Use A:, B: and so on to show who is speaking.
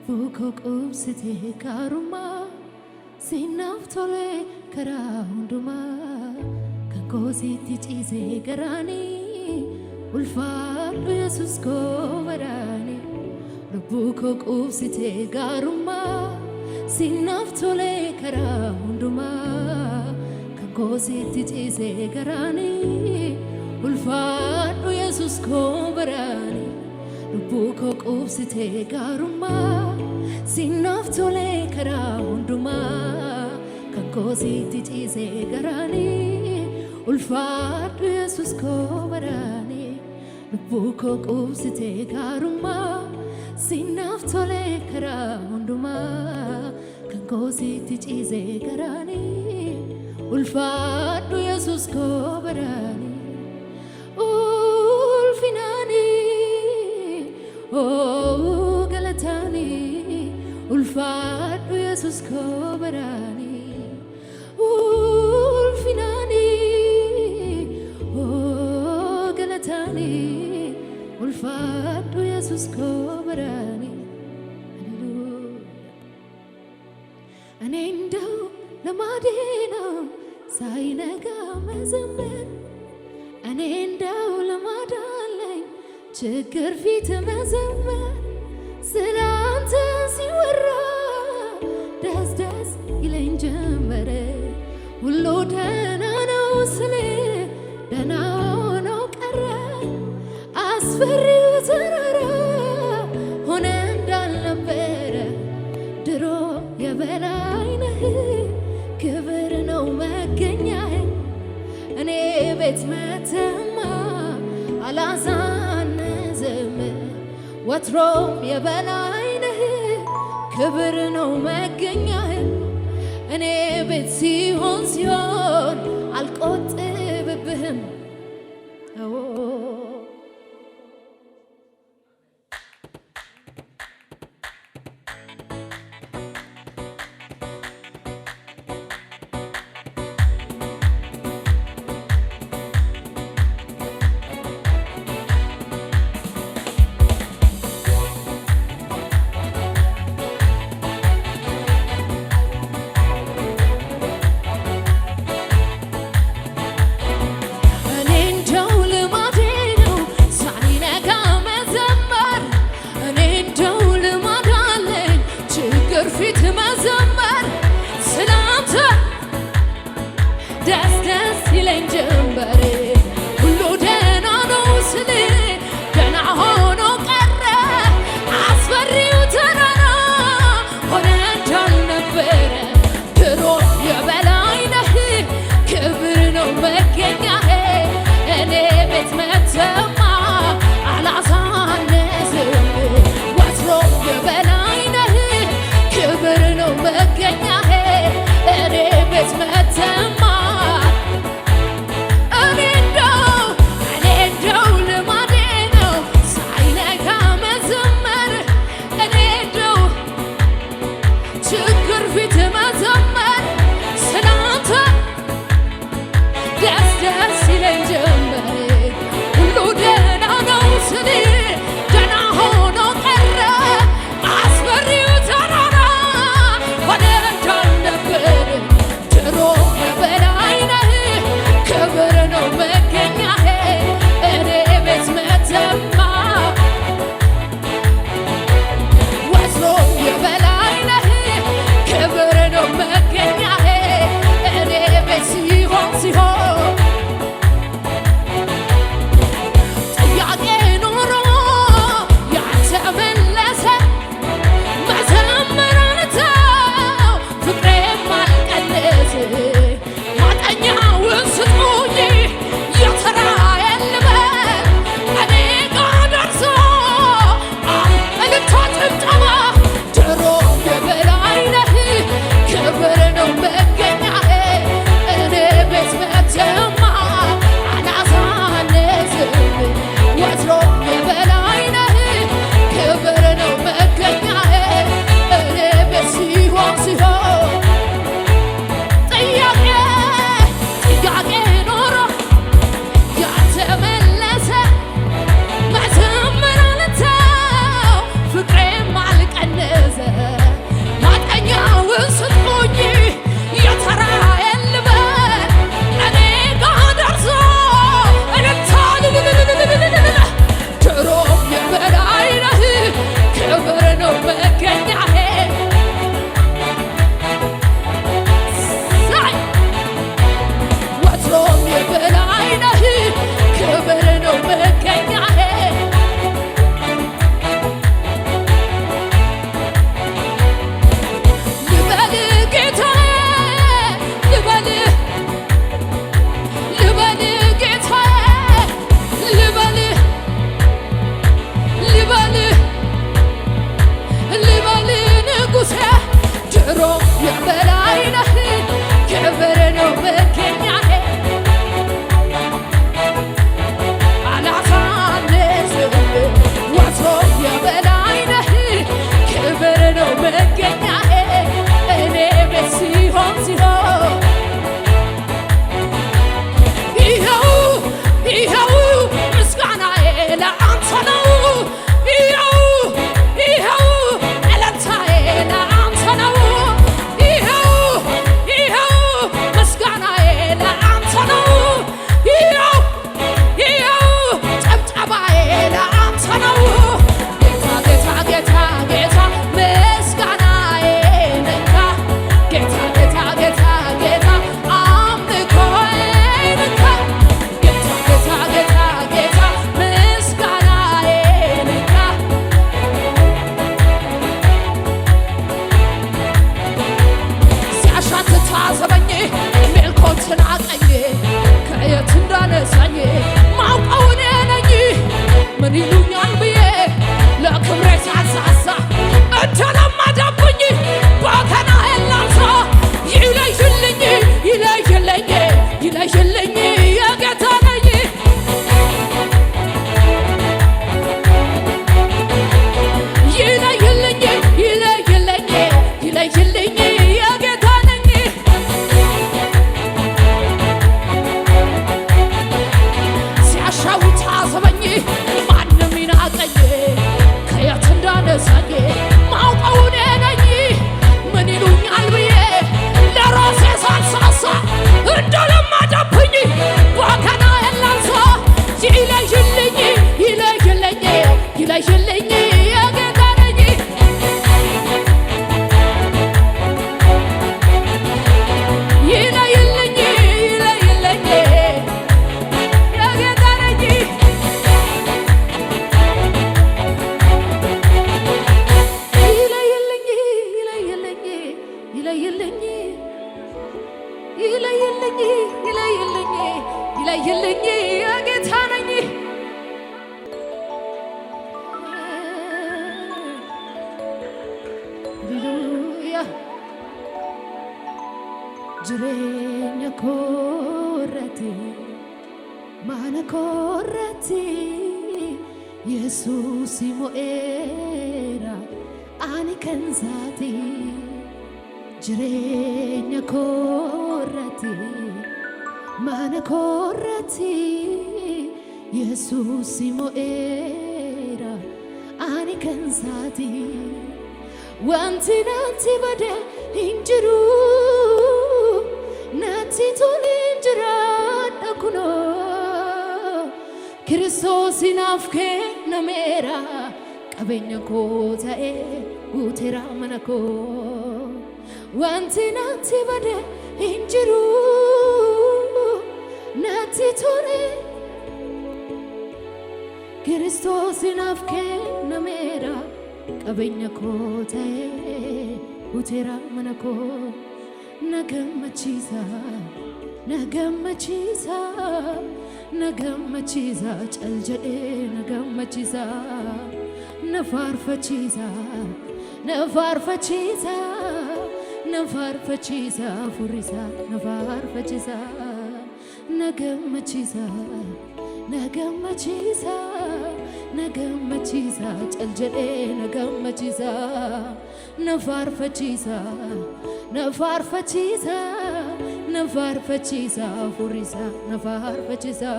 A: Buko kubsite karuma sinaftole kara hunduma kankosi tichize garani ulfaadhu Yesus ko barani Buko kubsite karuma sinaftole kara hunduma kankosi tichize garani ulfaadhu Yesus ko barani Buko kubsite karuma sinaftole kara hunduma kankosi tichize garani ulfaadhu Yesus ko barani Buko kubsite karuma sinaftole kara hunduma kankosi tichize garani ulfaadhu Yesus ko barani Oh galatani ulfaadhu Yesus ko barani ulfinani oh galatani ulfaadhu Yesus ko barani Hallelujah Ane indau lamadina sainaga mazammer Ane indau lamadalay ችግር ፊት መዘመር ስላንተ ሲወራ ደስ ደስ ይለኝ ጀመረ ሁሉ ደህና ነው ስል ደህና ሆኖ ቀረ አስፈሪው ተራራ ሆነ እንዳልነበረ ድሮ የበላይ ነህ ክብር ነው መገኛህ እኔ ቤት መተማ አላዛ ወትሮም የበላይ ነህ ክብር ነው መገኛህ እኔ ቤት ሲሆን አልቆጥብብህም ወሰኔ ማውቀው እኔ ነኝ ምን ይሉኛል ብዬ ለራሴ ሳልሳሳ እንደለመደብኝ በከና የላንሳ ይለይልኝ ይለይልኝ ይለይልኝ የጌታ ነኝ ይለይልኝ ይለይልኝ የጌታ ነኝ ይለይልኝ ይለይልኝ ይለይልኝ ይለይልኝ ይለይልኝ ይለይልኝ የጌታ ነኝ ሃሌሉያ jireenya koorratti mana koorratti Yesuus mo'eera ani kan isaati jireenya koorratti mana koorratti Yesuus mo'eera ani kan isaati wanti natti bade hin jiru natti tole hin jiraadha kunoo Kiristoos naaf kennameera qabeenya koo ta'e guuteera mana koo wanti natti bade hin jiru natti tole Kiristoos naaf kennameera qabeenya koo ta'e guuteera mana koo nagammachiisa nagammachiisa nagammachiisa cal jedhee nagammachiisa nafaarfachiisa nafaarfachiisa nafaarfachiisa furisa nafaarfachiisa nagammachiisa nagammachiisa nagammachiisa cal jedhee nagammachiisa nafaarfachiisa nafaarfachiisa nafaarfachiisa furisa nafaarfachiisa